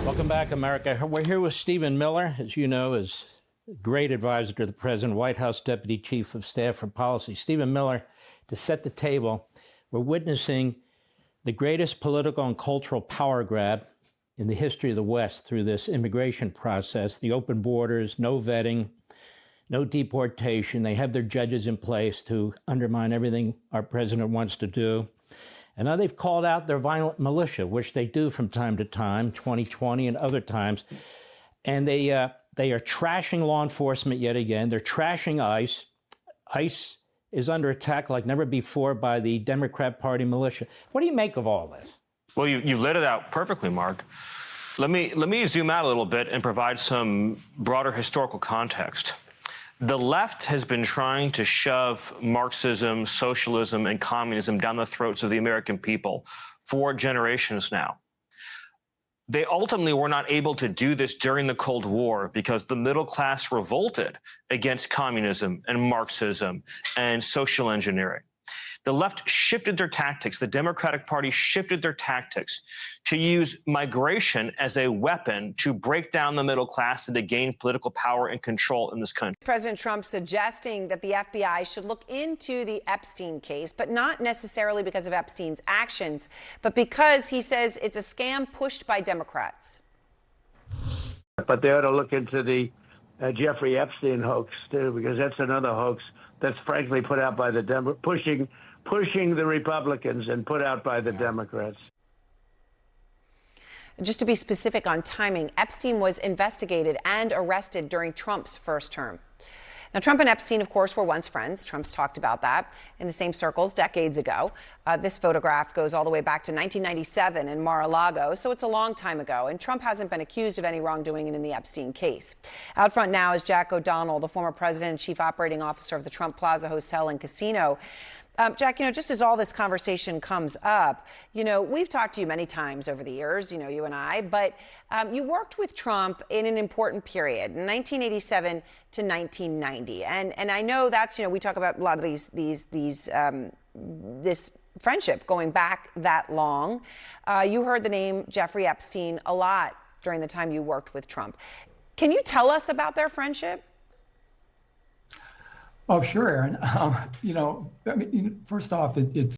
Welcome back, America. We're here with Stephen Miller, as you know, is a great advisor to the President, White House Deputy Chief of Staff for Policy. Stephen Miller, to set the table, we're witnessing the greatest political and cultural power grab in the history of the West through this immigration process, the open borders, no vetting, no deportation. They have their judges in place to undermine everything our president wants to do. And now they've called out their violent militia, which they do from time to time, 2020 and other times. And they are trashing law enforcement yet again. They're trashing ICE. ICE is under attack like never before by the Democrat Party militia. What do you make of all this? Well, you've laid it out perfectly, Mark. Let me zoom out a little bit and provide some broader historical context. The left has been trying to shove Marxism, socialism, and communism down the throats of the American people for generations now. They ultimately were not able to do this during the Cold War because the middle class revolted against communism and Marxism and social engineering. The left shifted their tactics. The Democratic Party shifted their tactics to use migration as a weapon to break down the middle class and to gain political power and control in this country. President Trump suggesting that the FBI should look into the Epstein case, but not necessarily because of Epstein's actions, but because he says it's a scam pushed by Democrats. But they ought to look into the Jeffrey Epstein hoax, too, because that's another hoax that's frankly put out by the pushing the Republicans and put out by the Democrats. Just to be specific on timing, Epstein was investigated and arrested during Trump's first term. Now, Trump and Epstein, of course, were once friends. Trump's talked about that in the same circles decades ago. This photograph goes all the way back to 1997 in Mar-a-Lago, so it's a long time ago. And Trump hasn't been accused of any wrongdoing in the Epstein case. Out front now is Jack O'Donnell, the former president and chief operating officer of the Trump Plaza Hotel and Casino. Jack, just as all this conversation comes up, we've talked to you many times over the years, you and I, but you worked with Trump in an important period, 1987 to 1990. And I know that's, we talk about a lot of this friendship going back that long. You heard the name Jeffrey Epstein a lot during the time you worked with Trump. Can you tell us about their friendship? Oh, sure, Aaron. First off, it's